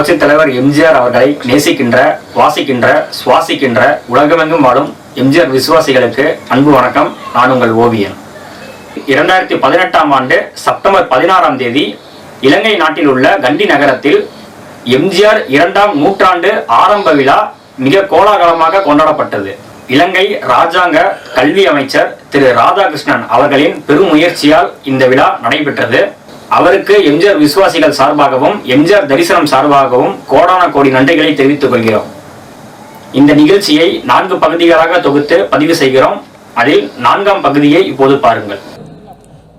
புரட்சித் தலைவர் எம்ஜிஆர் அவர்களை நேசிக்கின்ற, வாசிக்கின்ற, சுவாசிக்கின்ற உலகமெங்கும் வாழும் எம்ஜிஆர் விசுவாசிகளுக்கு அன்பு வணக்கம். நான் உங்கள் ஓவியன். 2018ஆம் ஆண்டு செப்டம்பர் 16ஆம் தேதி இலங்கை நாட்டில் உள்ள கண்டி நகரத்தில் எம்ஜிஆர் 2ஆம் நூற்றாண்டு ஆரம்ப விழா மிக கோலாகலமாக கொண்டாடப்பட்டது. இலங்கை ராஜாங்க கல்வி அமைச்சர் திரு ராதாகிருஷ்ணன் அவர்களின் பெரும் முயற்சியால் இந்த விழா நடைபெற்றது. அவருக்கு எம்ஜிஆர் விசுவாசிகள் சார்பாகவும் எம்ஜிஆர் தரிசனம் சார்பாகவும் கோடான கோடி நன்றிகளை தெரிவித்துக் கொள்கிறோம். இந்த நிகழ்ச்சியை 4 பகுதிகளாக தொகுத்து பதிவு செய்கிறோம். அதில் 4ஆம் பகுதியை இப்போது பாருங்கள்.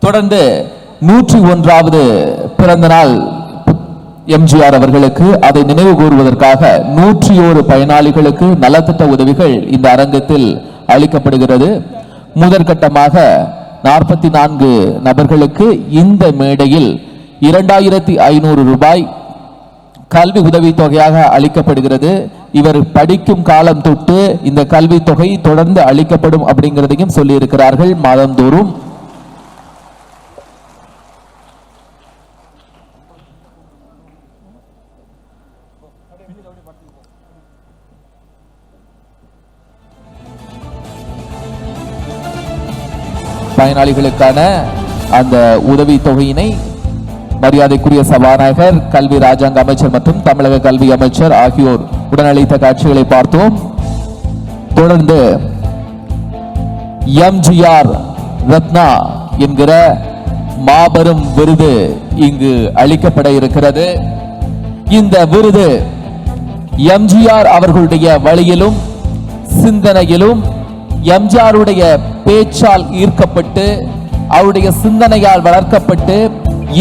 தொடர்ந்து 101வது பிறந்த நாள் எம்ஜிஆர் அவர்களுக்கு அதை நினைவு கூறுவதற்காக 101 பயனாளிகளுக்கு நலத்திட்ட உதவிகள் இந்த அரங்கத்தில் அளிக்கப்படுகிறது. முதற்கட்டமாக 44 நபர்களுக்கு இந்த மேடையில் 2500 ரூபாய் கல்வி உதவி தொகையாக அளிக்கப்படுகிறது. இவர் படிக்கும் காலம் தொட்டு இந்த கல்வி தொகை தொடர்ந்து அளிக்கப்படும் அப்படிங்கிறதையும் சொல்லி இருக்கிறார்கள். மாதந்தோறும் பயனாளிகளுக்கான அந்த உதவி தொகையினை மரியாதைக்குரிய சபாநாயகர், கல்வி ராஜாங்க அமைச்சர் மற்றும் தமிழக கல்வி அமைச்சர் ஆகியோர் உடனளித்த காட்சிகளை பார்த்தோம். தொடர்ந்து எம்ஜிஆர் ரத்னா என்கிற மாபெரும் விருது இங்கு அளிக்கப்பட இருக்கிறது. இந்த விருது எம்ஜிஆர் அவர்களுடைய வழியிலும் சிந்தனையிலும் எம்ஜிஆருடைய பேச்சால் ஈர்க்கப்பட்டு அவருடைய சிந்தனையால் வளர்க்கப்பட்டு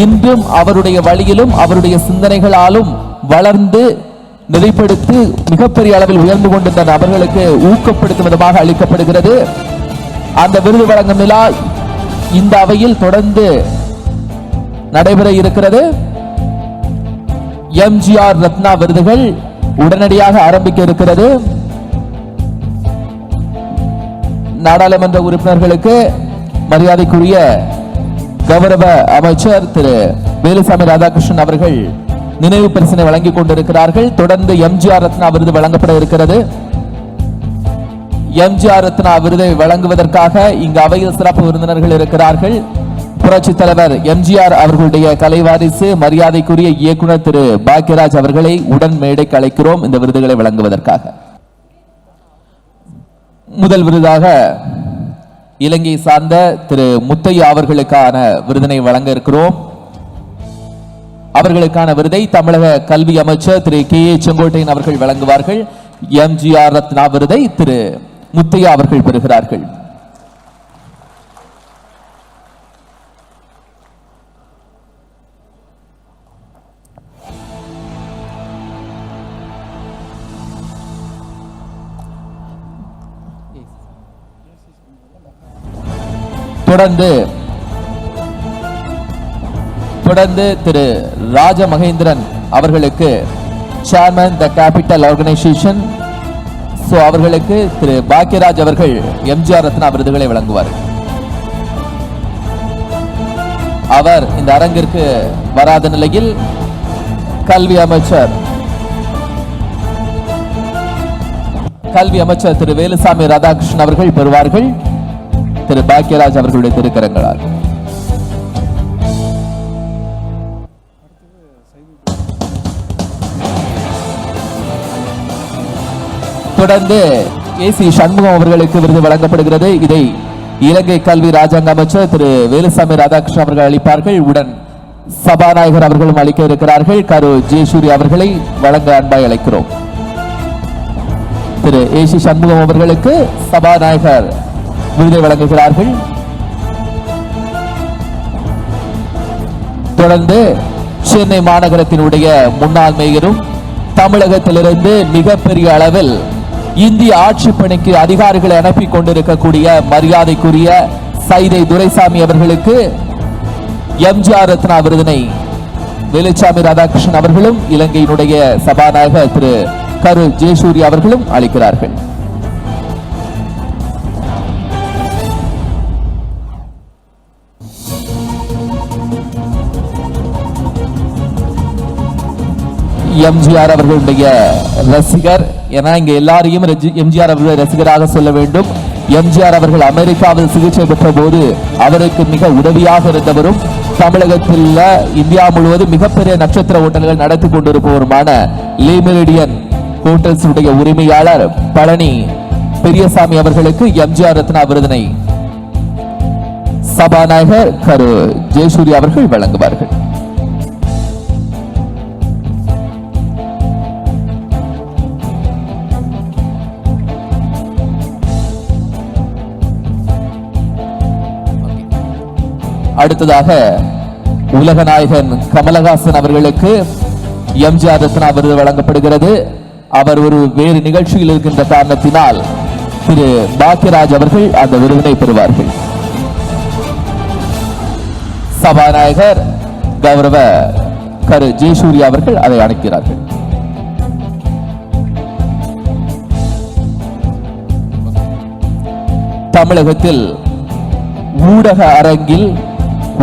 இன்றும் அவருடைய வழியிலும் அவருடைய சிந்தனைகளாலும் வளர்ந்து நெறிப்படுத்தி மிகப்பெரிய அளவில் உயர்ந்து கொண்டிருந்த நபர்களுக்கு ஊக்கப்படுத்தும் விதமாக அளிக்கப்படுகிறது. அந்த விருது வழங்கும் விழா இந்த அவையில் தொடர்ந்து நடைபெற இருக்கிறது. எம்ஜிஆர் ரத்னா விருதுகள் உடனடியாக ஆரம்பிக்க இருக்கிறது. நாடாளுமன்ற உறுப்பினர்களுக்கு மரியாதைக்குரிய கௌரவ அமைச்சர் திரு வேலுசாமி ராதாகிருஷ்ணன் அவர்கள் நினைவு பரிசினை வழங்கிக் கொண்டிருக்கிறார்கள். தொடர்ந்து எம்ஜிஆர் ரத்னா விருது வழங்கப்பட இருக்கிறது. எம்ஜிஆர் ரத்னா விருதை வழங்குவதற்காக இங்கு அவையில் சிறப்பு விருந்தினர்கள் இருக்கிறார்கள். புரட்சி தலைவர் எம்ஜிஆர் அவர்களுடைய கலைவாரிசு மரியாதைக்குரிய இயக்குனர் திரு பாக்யராஜ் அவர்களை உடன் மேடைக்கு அழைக்கிறோம் இந்த விருதுகளை வழங்குவதற்காக. முதல் விருதாக இலங்கை சார்ந்த திரு முத்தையா அவர்களுக்கான விருதினை வழங்க இருக்கிறோம். அவர்களுக்கான விருதை தமிழக கல்வி அமைச்சர் திரு கே ஏ செங்கோட்டையன் அவர்கள் வழங்குவார்கள். எம்ஜிஆர் ரத்னா விருதை திரு முத்தையா அவர்கள் பெறுகிறார்கள். தொடர்ந்து திரு ராஜ மகேந்திரன் அவர்களுக்கு சேர்மன் த கேபிட்டல் ஆர்கனைசேஷன் அவர்களுக்கு திரு பாக்யராஜ் அவர்கள் எம்ஜிஆர் ரத்னா விருதுகளை வழங்குவார். அவர் இந்த அரங்கிற்கு வராத நிலையில் கல்வி அமைச்சர் திரு வேலுசாமி ராதாகிருஷ்ணன் அவர்கள் பெறுவார்கள். திரு பாக்யராஜ் அவர்களுடைய திருக்கரங்களால். தொடர்ந்து ஏசி சண்முகம் அவர்களுக்கு விருது வழங்கப்படுகிறது. இதை இலங்கை கல்வி ராஜாங்க அமைச்சர் திரு வேலுசாமி ராதாகிருஷ்ணன் அவர்கள் அளிப்பார்கள். உடன் சபாநாயகர் அவர்களும் அளிக்க இருக்கிறார்கள். கரு ஜெயசூரி அவர்களை வழங்க அன்பாய் அழைக்கிறோம். திரு ஏசி சண்முகம் அவர்களுக்கு சபாநாயகர் விருதை வழங்குகிறார்கள். தொடர்ந்து சென்னை மாநகரத்தினுடைய முன்னாள் மேயரும் தமிழகத்திலிருந்து மிகப்பெரிய அளவில் இந்திய ஆட்சி பணிக்கு அதிகாரிகளை அனுப்பி கொண்டிருக்கக்கூடிய மரியாதைக்குரிய சைதை துரைசாமி அவர்களுக்கு எம்ஜிஆர் ரத்னா விருதினை வேலுசாமி ராதாகிருஷ்ணன் அவர்களும் இலங்கையினுடைய சபாநாயகர் திரு கரு ஜெயசூரி அவர்களும் அளிக்கிறார்கள். எம்ஜிஆர் அவர்களுடைய ரசிகர். ஏன்னா இங்க எல்லாரையும் எம்ஜிஆர் அவர்களுடைய ரசிகராக சொல்ல வேண்டும். எம்ஜிஆர் அவர்கள் அமெரிக்காவில் சிகிச்சை பெற்ற போது அவருக்கு மிக உதவியாக இருந்தவரும், தமிழகத்தில் இந்தியா முழுவதும் மிகப்பெரிய நட்சத்திர ஹோட்டல்கள் நடத்தி கொண்டிருப்பவருமான லீ மெரிடியன் ஹோட்டல்ஸ் உடைய உரிமையாளர் பழனி பெரியசாமி அவர்களுக்கு எம்ஜிஆர் ரத்னா விருதினை சபாநாயகர் கரு ஜெயசூர்யா அவர்கள் வழங்குவார்கள். அடுத்ததாக உலகநாயகன் கமலஹாசன் அவர்களுக்கு எம்ஜிஆர் ரத்னா விருது வழங்கப்படுகிறது. அவர் ஒரு வேறு நிகழ்ச்சியில் இருக்கின்ற காரணத்தினால் திரு பாக்கியராஜ் அவர்கள் அந்த விருதினை பெறுவார்கள். சபாநாயகர் கௌரவ கரு ஜெயசூர்யா அவர்கள் அதை அழைக்கிறார்கள். தமிழகத்தில் ஊடக அரங்கில்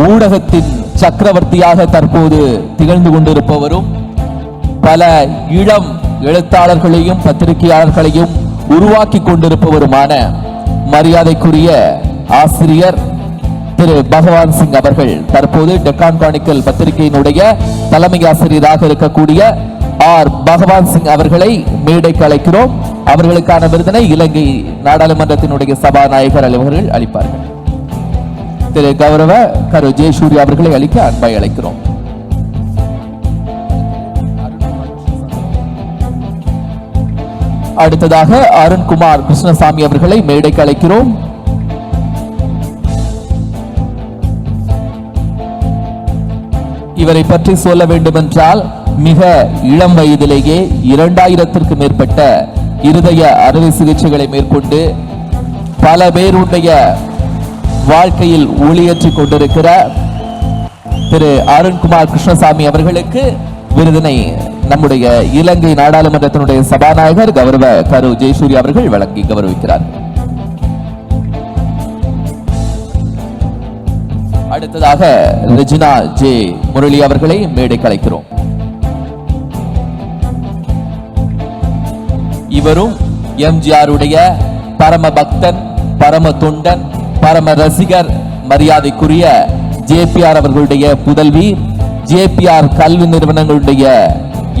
ஊடகத்தின் சக்கரவர்த்தியாக தற்போது திகழ்ந்து கொண்டிருப்பவரும், பல இளம் எழுத்தாளர்களையும் பத்திரிகையாளர்களையும் உருவாக்கி கொண்டிருப்பவருமான மரியாதைக்குரிய ஆசிரியர் திரு பகவான் சிங் அவர்கள் தற்போது டெக்கான் கிரானிக்கல் பத்திரிகையினுடைய தலைமை ஆசிரியராக இருக்கக்கூடிய ஆர் பகவான் சிங் அவர்களை மேடைக்கு அழைக்கிறோம். அவர்களுக்கான விருதினை இலங்கை நாடாளுமன்றத்தினுடைய சபாநாயகர் அவர்கள் அளிப்பார்கள். திரு கௌரவ கரு ஜெயசூர்யா அவர்களை அளிக்க அன்பை அழைக்கிறோம். அடுத்ததாக அருண்குமார் கிருஷ்ணசாமி அவர்களை மேடைக்கு அழைக்கிறோம். இவரை பற்றி சொல்ல வேண்டுமென்றால் மிக இளம் வயதிலேயே 2000ற்கு மேற்பட்ட இருதய அறுவை சிகிச்சைகளை மேற்கொண்டு பல பேருடைய வாழ்க்கையில் ஒளியேற்றிக் கொண்டிருக்கிற திரு அருண்குமார் கிருஷ்ணசாமி அவர்களுக்கு விருதினை நம்முடைய இலங்கை நாடாளுமன்றத்தினுடைய சபாநாயகர் கௌரவ கரு ஜெயசூர்யா அவர்கள் வழங்கி கௌரவிக்கிறார். அடுத்ததாக ரெஜினா ஜே முரளி அவர்களை மேடைக்கு அழைக்கிறோம். இவரும் எம்ஜிஆருடைய பரம பக்தன், பரம தொண்டன், பரம ரசிகர், மரியாதைக்குரிய ஜேபிஆர் அவர்களுடைய புதல்வி, ஜேபிஆர் கல்வி நிறுவனங்களுடைய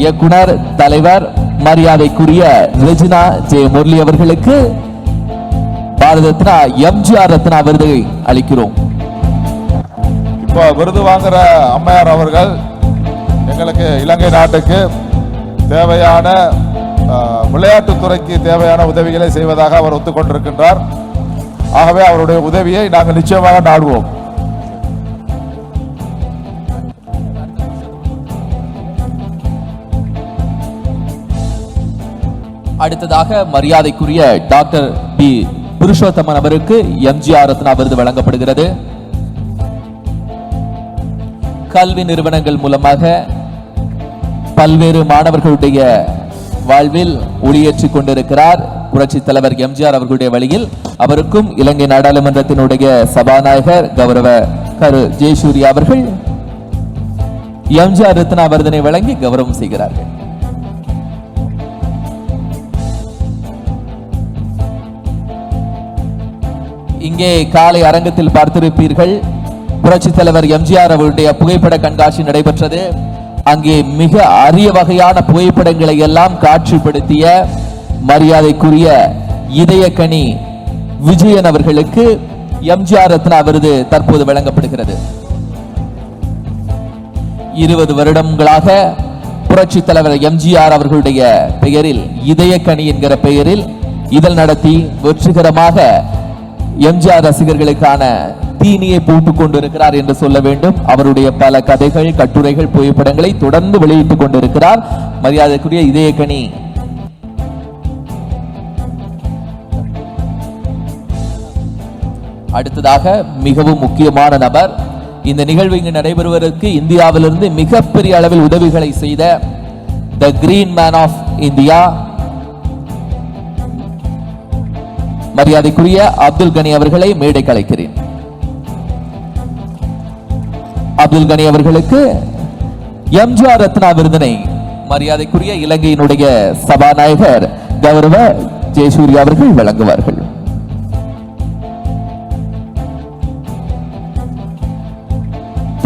இயக்குனர் தலைவர், மரியாதைக்குரிய ரெஜினா ஜே முரளி அவர்களுக்கு பாரத ரத்னா எம்ஜிஆர் ரத்னா விருதை அளிக்கிறோம். இப்போ விருது வாங்குற அம்மையார் அவர்கள் எங்களுக்கு இலங்கை நாட்டுக்கு தேவையான விளையாட்டுத்துறைக்கு தேவையான உதவிகளை செய்வதாக அவர் ஒத்துக்கொண்டிருக்கின்றார். ஆகவே அவருடைய உதவியை நாங்கள் நிச்சயமாக நாடுவோம். அடுத்ததாக மரியாதைக்குரிய டாக்டர் பி புருஷோத்தமன் அவருக்கு எம்ஜிஆர் ரத்னா விருது வழங்கப்படுகிறது. கல்வி நிறுவனங்கள் மூலமாக பல்வேறு மாணவர்களுடைய வாழ்வில் ஒளியேற்றிக் கொண்டிருக்கிறார் புரட்சி தலைவர் எம்ஜிஆர் அவர்களுடைய வழியில். அவருக்கும் இலங்கை நாடாளுமன்றத்தினுடைய சபாநாயகர் கௌரவ கரு ஜெயசூர்யா அவர்கள் எம்ஜிஆர் ரத்னா விருதினை வழங்கி கௌரவம் செய்கிறார்கள். இங்கே காலை அரங்கத்தில் பார்த்திருப்பீர்கள், புரட்சி தலைவர் எம்ஜிஆர் அவருடைய புகைப்பட கண்காட்சி நடைபெற்றது. அங்கே மிக அரிய வகையான புகைப்படங்களை எல்லாம் காட்சிப்படுத்திய மரியாதைக்குரிய இதயக்கனி விஜயன் அவர்களுக்கு எம்ஜிஆர் ரத்னா விருது தற்போது வழங்கப்படுகிறது. 20 வருடங்களாக புரட்சி தலைவர் எம்ஜிஆர் அவர்களுடைய பெயரில் இதயக்கனி என்கிற பெயரில் இதழ் நடத்தி வெற்றிகரமாக எம்ஜிஆர் ரசிகர்களுக்கான தீனியை போட்டுக் கொண்டிருக்கிறார் என்று சொல்ல வேண்டும். அவருடைய பல கதைகள், கட்டுரைகள், புகைப்படங்களை தொடர்ந்து வெளியிட்டுக் கொண்டிருக்கிறார் மரியாதைக்குரிய இதயக்கனி. அடுத்ததாக மிகவும் முக்கியமான நபர், இந்த நிகழ்வு இங்கு நடைபெறுவதற்கு இந்தியாவிலிருந்து மிகப்பெரிய அளவில் உதவிகளை செய்த the green man of India மரியாதைக்குரிய அப்துல் கனி அவர்களை மேடைக்கு அழைக்கிறேன். அப்துல் கனி அவர்களுக்கு எம்ஜிஆர் ரத்னா விருதினை மரியாதைக்குரிய இலங்கையினுடைய சபாநாயகர் கௌரவ ஜெயசூர்யா அவர்கள் வழங்குவார்கள்.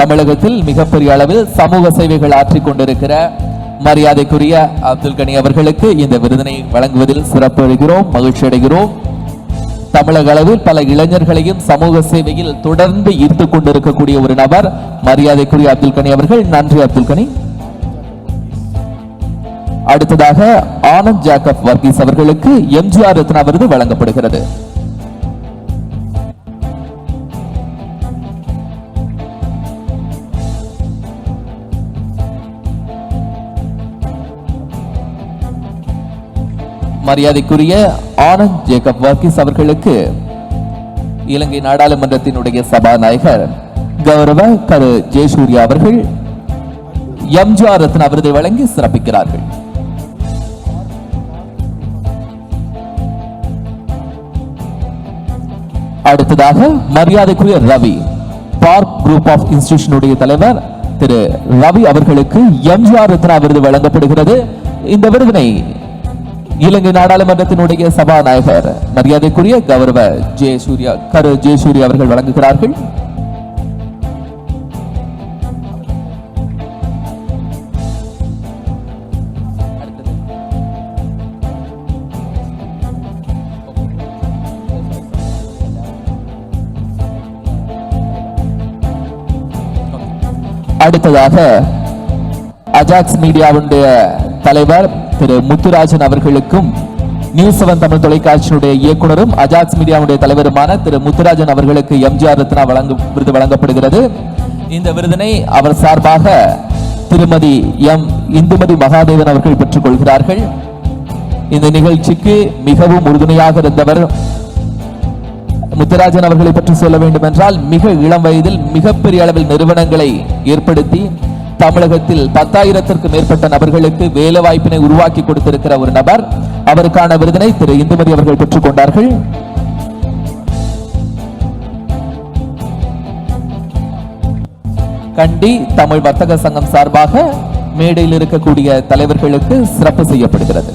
தமிழகத்தில் மிகப்பெரிய அளவில் சமூக சேவைகள் ஆற்றிக் கொண்டிருக்கிற மரியாதைக்குரிய அப்துல் கனி அவர்களுக்கு இந்த விருதினை வழங்குவதில் சிறப்பு அடைகிறோம், மகிழ்ச்சி அடைகிறோம். தமிழக அளவில் பல இளைஞர்களையும் சமூக சேவையில் தொடர்ந்து ஈர்த்துக் கொண்டிருக்கக்கூடிய ஒரு நபர் மரியாதைக்குரிய அப்துல் கனி அவர்கள். நன்றி அப்துல் கனி. அடுத்ததாக ஆனந்த் ஜாக்கப் வர்கீஸ் அவர்களுக்கு எம்ஜிஆர் ரத்னா விருது வழங்கப்படுகிறது. மரியாதைக்குரிய ஆனந்த் ஜேக்கப் வர்கீஸ் அவர்களுக்கு இலங்கை நாடாளுமன்றத்தினுடைய சபாநாயகர் கௌரவ கரு ஜெயசூர்யா அவர்கள் எம்ஜிஆர் ரத்னா விருதை வழங்கி சிறப்பிக்கிறார்கள். அடுத்ததாக மரியாதைக்குரிய ரவி பார்க் குரூப் ஆஃப் இன்ஸ்டிடியூஷனுடைய தலைவர் திரு ரவி அவர்களுக்கு எம்ஜிஆர் ரத்னா விருது வழங்கப்படுகிறது. இந்த விருதினை இலங்கை நாடாளுமன்றத்தினுடைய சபாநாயகர் மரியாதைக்குரிய கௌரவ கரு ஜெயசூர்யா அவர்கள் வழங்குகிறார்கள். அடுத்ததாக அஜாக்ஸ் மீடியாவுடைய தலைவர் திரு முத்துராஜன் அவர்களுக்கும் நியூஸ் 7 தமிழ் தொலைக்காட்சியினுடைய இயக்குனரும் அஜாக்ஸ் மீடியாவுடைய தலைவருமான திரு முத்துராஜன் அவர்களுக்கு எம்ஜிஆர் ரத்னா விருது வழங்கப்படுகிறது. இந்த விருதினை அவர் சார்பாக திருமதி எம் இந்துமதி மகாதேவன் அவர்கள் பெற்றுக் கொள்கிறார்கள். இந்த நிகழ்ச்சிக்கு மிகவும் உறுதுணையாக இருந்தவர். முத்துராஜன் அவர்களை பற்றி சொல்ல வேண்டும் என்றால் மிக இளம் வயதில் மிகப்பெரிய அளவில் நிறுவனங்களை ஏற்படுத்தி தமிழகத்தில் 10,000த்திற்கும் மேற்பட்ட நபர்களுக்கு வேலை வாய்ப்பினை உருவாக்கி கொடுத்திருக்கிற ஒரு நபர். அவருக்கான விருதினை திரு இந்துமதி அவர்கள் பெற்றுக் கொண்டார்கள். கண்டி தமிழ் வர்த்தக சங்கம் சார்பாக மேடையில் இருக்கக்கூடிய தலைவர்களுக்கு சிறப்பு செய்யப்படுகிறது.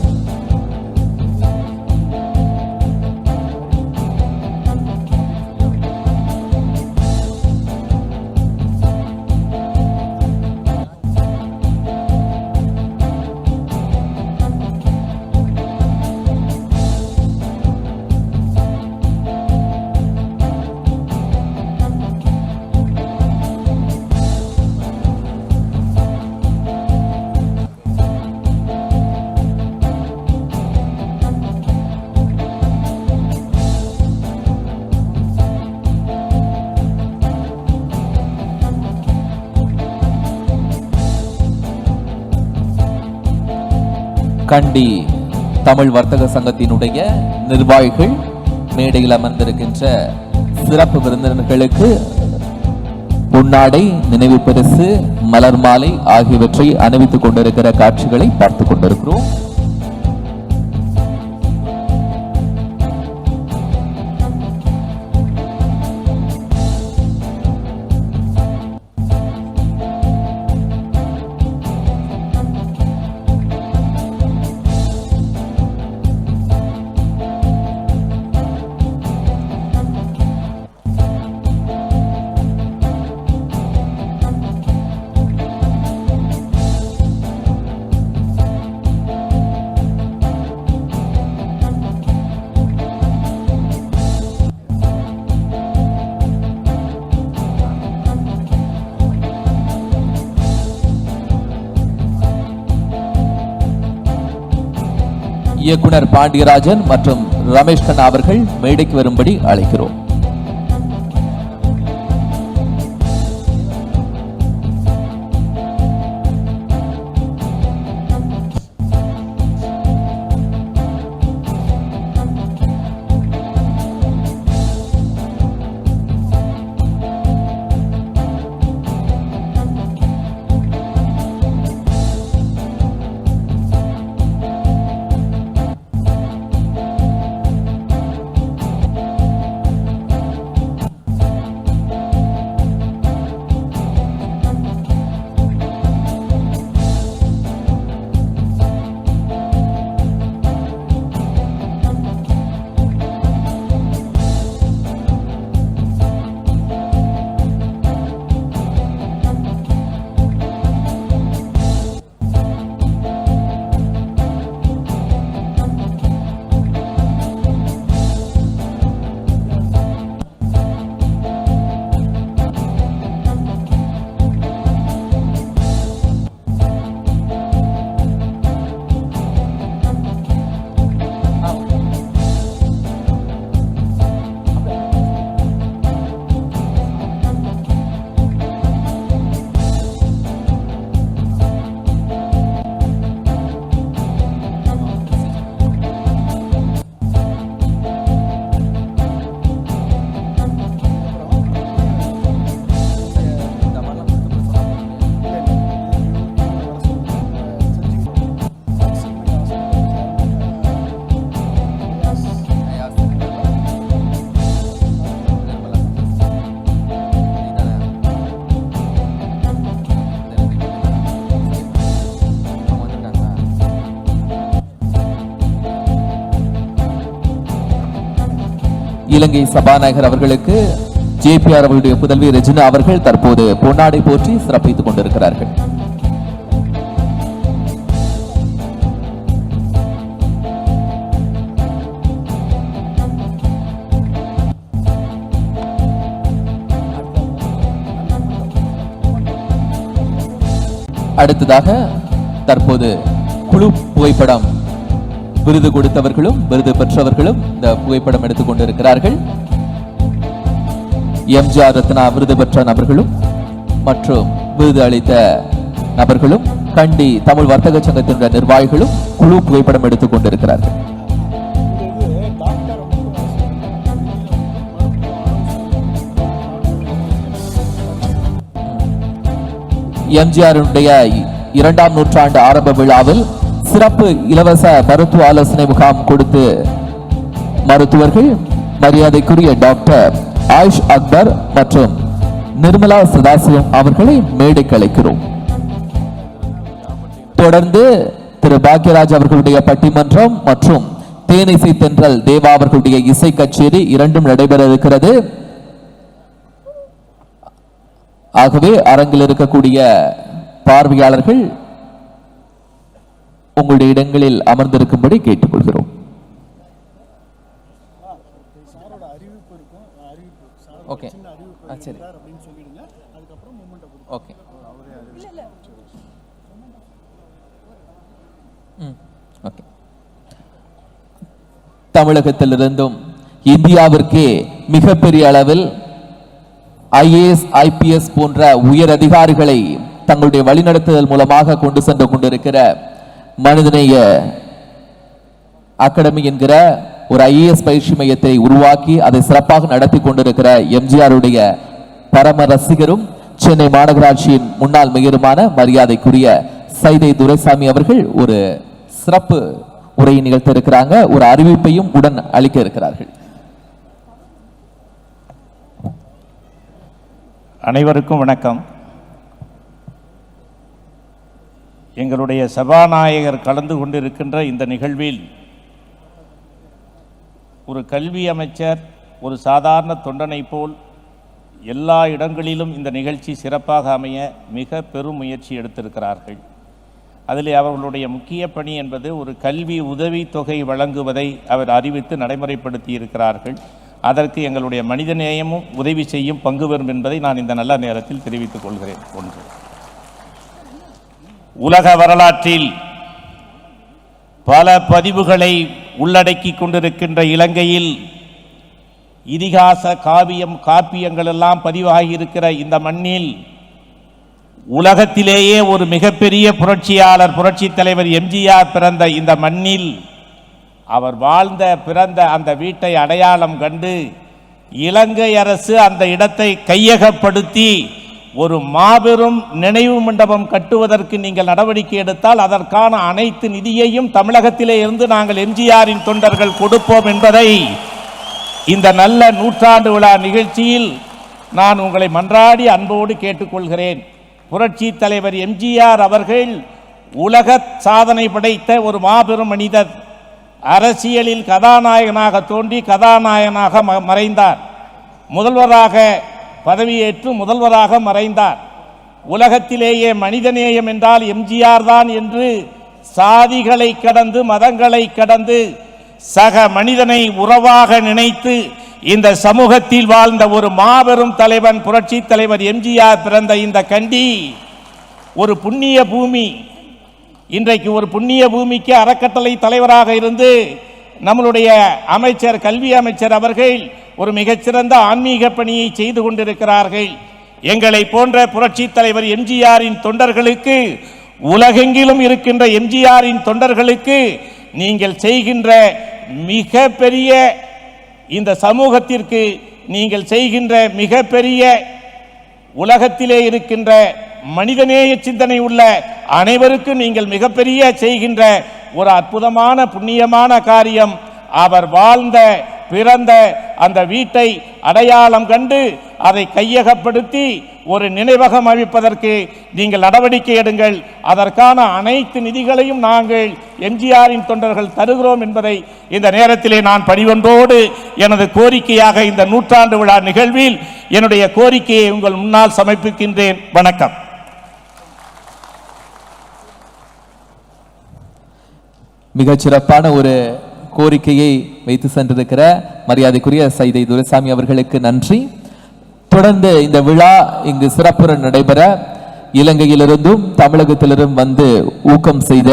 கண்டி தமிழ் வர்த்தக சங்கத்தினுடைய நிர்வாகிகள் மேடையில் அமர்ந்திருக்கின்ற சிறப்பு விருந்தினர்களுக்கு பொன்னாடை, நினைவு பரிசு, மலர் மாலை ஆகியவற்றை அணிவித்துக் கொண்டிருக்கிற காட்சிகளை பார்த்துக் கொண்டிருக்கிறோம். இயக்குனர் பாண்டியராஜன் மற்றும் ரமேஷ் கண்ணா அவர்கள் மேடைக்கு வரும்படி அழைக்கிறோம். இலங்கை சபாநாயகர் அவர்களுக்கு JPR அவர்களுடைய புதல்வி ரெஜினா அவர்கள் தற்போது பொன்னாடை போற்றி சிறப்பித்துக் கொண்டிருக்கிறார்கள். அடுத்ததாக தற்போது குழு புகைப்படம் விருது கொடுத்தவர்களும் விருது பெற்றவர்களும் இந்த புகைப்படம் எடுத்துக் கொண்டிருக்கிறார்கள். எம்ஜிஆர் ரத்னா விருது பெற்ற நபர்களும் மற்றும் விருது அளித்த நபர்களும் கண்டி தமிழ் வர்த்தக சங்கத்தினுடைய நிர்வாகிகளும் குழு புகைப்படம் எடுத்துக் கொண்டிருக்கிறார்கள். எம்ஜிஆருடைய 2ஆம் நூற்றாண்டு ஆரம்ப விழாவில் சிறப்பு இலவச மருத்துவ ஆலோசனை முகாம் கொடுத்து மருத்துவர்கள் மரியாதைக்குரிய டாக்டர் ஆயுஷ் அக்பர் மற்றும் நிர்மலா சதாசிவம் அவர்களை மேடைக்கு அழைக்கிறோம். தொடர்ந்து திரு பாக்யராஜ் அவர்களுடைய பட்டிமன்றம் மற்றும் தேனிசை தென்றல் தேவா அவர்களுடைய இசை கச்சேரி இரண்டும் நடைபெற இருக்கிறது. ஆகவே அரங்கில் இருக்கக்கூடிய பார்வையாளர்கள் உங்களுடைய இடங்களில் அமர்ந்திருக்கும்படி கேட்டுக்கொள்கிறோம். ஓகே சரி ஓகே ஓகே. தமிழகத்திலிருந்தும் இந்தியாவிற்கே மிகப்பெரிய அளவில் IAS IPS போன்ற உயர் அதிகாரிகளை தங்களுடைய வழிநடத்துதல் மூலமாக கொண்டு சென்று கொண்டிருக்கிற மனிதநேய அகாடமி என்கிற ஒரு IAS பயிற்சி மையத்தை உருவாக்கி அதை சிறப்பாக நடத்தி கொண்டிருக்கிற எம்ஜிஆருடைய பரம ரசிகரும் சென்னை மாநகராட்சியின் முன்னாள் மேயருமான மரியாதைக்குரிய சைதை துரைசாமி அவர்கள் ஒரு சிறப்பு உரையை நிகழ்த்த இருக்கிறாங்க. ஒரு அறிவிப்பையும் உடன் அளிக்க இருக்கிறார்கள். அனைவருக்கும் வணக்கம். எங்களுடைய சபாநாயகர் கலந்து கொண்டிருக்கின்ற இந்த நிகழ்வில் ஒரு கல்வி அமைச்சர் ஒரு சாதாரண தொண்டனை போல் எல்லா இடங்களிலும் இந்த நிகழ்ச்சி சிறப்பாக அமைய மிக பெரும் முயற்சி எடுத்திருக்கிறார்கள். அதில் அவர்களுடைய முக்கிய பணி என்பது ஒரு கல்வி உதவி தொகை வழங்குவதை அவர் அறிவித்து நடைமுறைப்படுத்தி இருக்கிறார்கள். அதற்கு எங்களுடைய மனிதநேயமும் உதவி செய்யும் பங்கு பெறும் என்பதை நான் இந்த நல்ல நேரத்தில் தெரிவித்துக் கொள்கிறேன். ஒன்று, உலக வரலாற்றில் பல பதிவுகளை உள்ளடக்கி கொண்டிருக்கின்ற இலங்கையில் இதிகாச காப்பியங்கள் எல்லாம் பதிவாகி இருக்கிற இந்த மண்ணில் உலகத்திலேயே ஒரு மிகப்பெரிய புரட்சியாளர் புரட்சி தலைவர் எம்ஜிஆர் பிறந்த இந்த மண்ணில் அவர் பிறந்த அந்த வீட்டை அடையாளம் கண்டு இலங்கை அரசு அந்த இடத்தை கையகப்படுத்தி ஒரு மாபெரும் நினைவு மண்டபம் கட்டுவதற்கு நீங்கள் நடவடிக்கை எடுத்தால் அதற்கான அனைத்து நிதியையும் தமிழகத்திலே இருந்து நாங்கள் எம்ஜிஆரின் தொண்டர்கள் கொடுப்போம் என்பதை இந்த நல்ல நூற்றாண்டு விழா நிகழ்ச்சியில் நான் உங்களை மன்றாடி அன்போடு கேட்டுக்கொள்கிறேன். புரட்சி தலைவர் எம்ஜிஆர் அவர்கள் உலக சாதனை படைத்த ஒரு மாபெரும் மனிதர். அரசியலில் கதாநாயகனாக தோன்றி கதாநாயகனாக மறைந்தார். முதல்வராக பதவியேற்று முதல்வராக மறைந்தார். உலகத்திலேயே மனிதநேயம் என்றால் எம்ஜிஆர் தான் என்று சாதிகளை கடந்து மதங்களை கடந்து சக மனிதனை உறவாக நினைத்து இந்த சமூகத்தில் வாழ்ந்த ஒரு மாபெரும் தலைவன் புரட்சி தலைவர் எம்ஜிஆர் பிறந்த இந்த கண்டி ஒரு புண்ணிய பூமி. இன்றைக்கு ஒரு புண்ணிய பூமிக்கு அறக்கட்டளை தலைவராக இருந்து நம்மளுடைய அமைச்சர் கல்வி அமைச்சர் அவர்கள் ஒரு மிகச்சிறந்த ஆன்மீக பணியை செய்து கொண்டிருக்கிறார்கள். எங்களை போன்ற புரட்சி தலைவர் எம்ஜிஆரின் தொண்டர்களுக்கு, உலகெங்கிலும் இருக்கின்ற எம்ஜிஆரின் தொண்டர்களுக்கு நீங்கள் செய்கின்ற மிக பெரிய, இந்த சமூகத்திற்கு நீங்கள் செய்கின்ற மிகப்பெரிய, உலகத்திலே இருக்கின்ற மனிதநேய சிந்தனை உள்ள அனைவருக்கும் நீங்கள் மிகப்பெரிய செய்கின்ற ஒரு அற்புதமான புண்ணியமான காரியம். அவர் வாழ்ந்த பிறந்த அந்த வீட்டை அடையாளம் கண்டு அதை கையகப்படுத்தி ஒரு நினைவகம் அமைப்பதற்கு நீங்கள் நடவடிக்கை எடுங்கள். அதற்கான அனைத்து நிதிகளையும் நாங்கள் எம்ஜிஆரின் தொண்டர்கள் தருகிறோம் என்பதை இந்த நேரத்திலே நான் பணிவொன்றோடு எனது கோரிக்கையாக இந்த நூற்றாண்டு விழா நிகழ்வில் என்னுடைய கோரிக்கையை உங்கள் முன்னால் சமர்ப்பிக்கின்றேன். வணக்கம். மிகச் சிறப்பான ஒரு கோரிக்கையை வைத்து சென்றிருக்கிற மரியாதைக்குரிய சைதை துரைசாமி அவர்களுக்கு நன்றி. தொடர்ந்து இந்த விழா இங்கு சிறப்புற நடைபெற இலங்கையிலிருந்தும் தமிழகத்திலிருந்தும் வந்து ஊக்கம் செய்த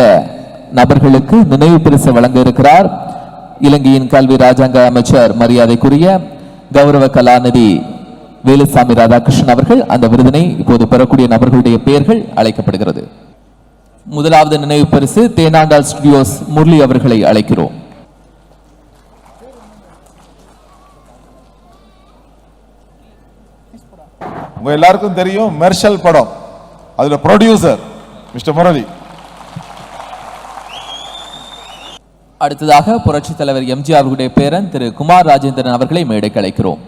நபர்களுக்கு நினைவு பரிசு வழங்க இருக்கிறார் இலங்கையின் கல்வி ராஜாங்க அமைச்சர் மரியாதைக்குரிய கௌரவ கலாநிதி வேலுசாமி ராதாகிருஷ்ணன் அவர்கள். அந்த விருதினை இப்போது பெறக்கூடிய நபர்களுடைய பெயர்கள் அழைக்கப்படுகிறது. முதலாவது நினைவு பரிசு தேனாண்டால் ஸ்டுடியோஸ் முரளி அவர்களை அழைக்கிறோம். உங்க எல்லாருக்கும் தெரியும் மெர்ஷல் படம், அதுல ப்ரொடியூசர் மிஸ்டர் முரளி. அடுத்ததாக புரட்சி தலைவர் எம்ஜிஆர் அவர்களுடைய பேரன் திரு குமார் ராஜேந்திரன் அவர்களை மேடைக்கு அழைக்கிறோம்.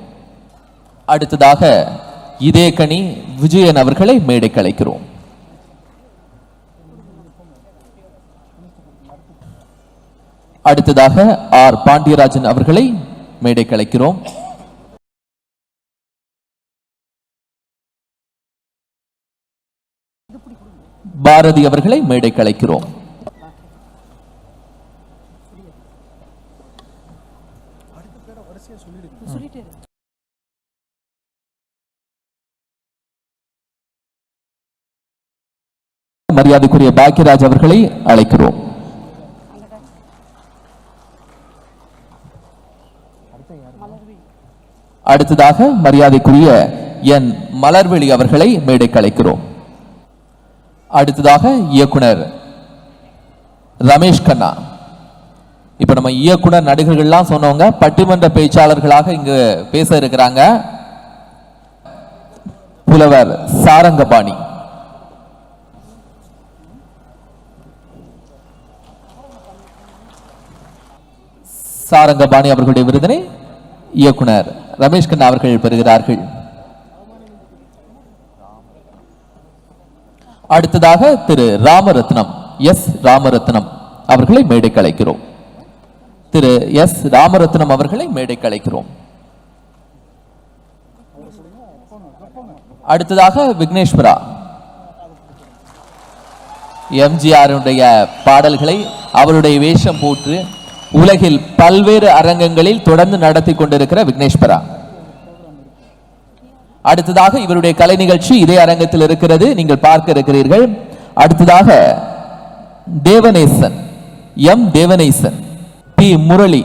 அடுத்ததாக இதே கனி விஜயன் அவர்களை மேடைக்கு அழைக்கிறோம். அடுத்ததாக ஆர் பாண்டியராஜன் அவர்களை மேடைக்கு அழைக்கிறோம். பாரதி அவர்களை மேடைக்கு அழைக்கிறோம். மரியாதைக்குரிய பாக்கியராஜ் அவர்களை அழைக்கிறோம். அடுத்ததாக மரியாதைக்குரிய என் மலர்வெளி அவர்களை மேடைக்கு அழைக்கிறோம். அடுத்ததாக இயக்குனர் ரமேஷ் கண்ணா. இப்ப நம்ம இயக்குனர் நடிகர்கள்லாம் சொன்னவங்க பட்டிமன்ற பேச்சாளர்களாக இங்கு பேச இருக்கிறாங்க. புலவர் சாரங்கபாணி, சாரங்கபாணி அவர்களுடைய விருதினை இயக்குனர் ரமேஷ் கண்ணா அவர்கள் பெறுகிறார்கள். அடுத்ததாக திரு ராமரத்னம், எஸ் ராமரத்னம் அவர்களை மேடைக்கு அழைக்கிறோம். திரு எஸ் ராமரத்னம் அவர்களை மேடைக்கு அழைக்கிறோம். அடுத்ததாக விக்னேஸ்வரா, எம்ஜிஆருடைய பாடல்களை அவருடைய வேஷம் போட்டு உலகில் பல்வேறு அரங்கங்களில் தொடர்ந்து நடத்தி கொண்டிருக்கிற விக்னேஸ்வரா. அடுத்ததாக இவருடைய கலை நிகழ்ச்சி இதே அரங்கத்தில் இருக்கிறது, நீங்கள் பார்க்க இருக்கிறீர்கள். அடுத்ததாக தேவநேசன், எம் தேவநேசன், பி முரளி.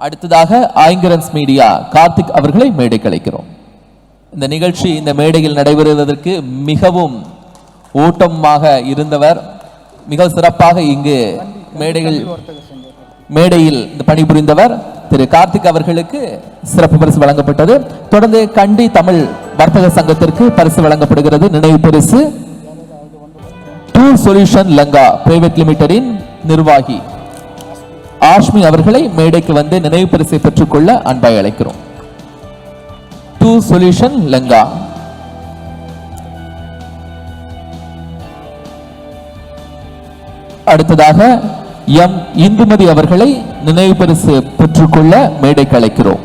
அடுத்ததாக ஐங்கரன்ஸ் மீடியா கார்த்திக் அவர்களை மேடைக்கு அழைக்கிறோம். இந்த நிகழ்ச்சி இந்த மேடையில் நடைபெறுவதற்கு மிகவும் ஓட்டமாக இருந்தவர், மிக சிறப்பாக இங்கு மேடையில் பணிபுரிந்தவர் திரு கார்த்திக் அவர்களுக்கு சிறப்பு பரிசு வழங்கப்பட்டது. தொடர்ந்து கண்டி தமிழ் வர்த்தக சங்கத்திற்கு பரிசு வழங்கப்படுகிறது. நினைவு பரிசு டூ சொல்யூஷன் லங்கா பிரைவேட் லிமிடெடின் நிர்வாகி ஆஷ்மி அவர்களை மேடைக்கு வந்து நினைவு பரிசை பெற்றுக்கொள்ள அன்பாய் அழைக்கிறோம். To solution Lanka. அடுத்ததாக எம் இந்துமதி அவர்களை நினைவு பரிசு பெற்றுக்கொள்ள மேடைக்கு அழைக்கிறோம்.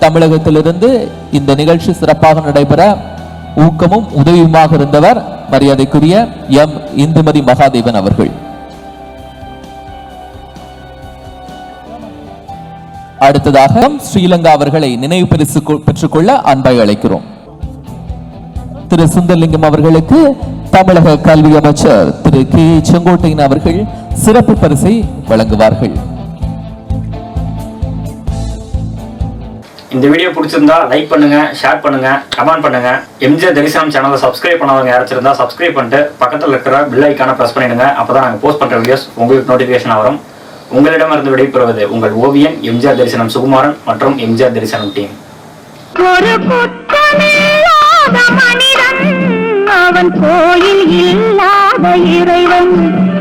தமிழகத்திலிருந்து இந்த நிகழ்ச்சி சிறப்பாக நடைபெற ஊக்கமும் உதவியுமாக இருந்தவர் மரியாதைக்குரிய எம் இந்துமதி மகாதேவன் அவர்கள். அடுத்ததாக ஸ்ரீலங்கா அவர்களை நினைவு பரிசு பெற்றுக்கொள்ள அன்பாய் அழைக்கிறோம். திரு சுந்தர்லிங்கம் அவர்களுக்கு தமிழக கல்வி அமைச்சர் திரு கே செங்கோட்டையன் அவர்கள் சிறப்பு பரிசை வழங்குவார்கள். இந்த வீடியோ பிடிச்சிருந்தா லைக் பண்ணுங்க, ஷேர் பண்ணுங்க, கமெண்ட் பண்ணுங்க. எம்ஜிஆர் தரிசனம் சேனலை சப்ஸ்கிரைப் பண்ணாதவங்க யாராச்சும் இருந்தா சப்ஸ்கிரைப் பண்ணிட்டு பக்கத்தில் இருக்கிற பெல் ஐக்கான பிரஸ் பண்ணிடுங்க. அப்பதான் நாங்கள் போஸ்ட் பண்ற வீடியோஸ் உங்களுக்கு நோட்டிபிகேஷன் வரும். உங்களிடமிருந்து விடைபெறுவது உங்கள் ஓவியன் எம்ஜிஆர் தரிசனம் சுகுமாரன் மற்றும் எம்ஜிஆர் தரிசனம் டீம். அவன் கோயில் இல்லாத இறைவன்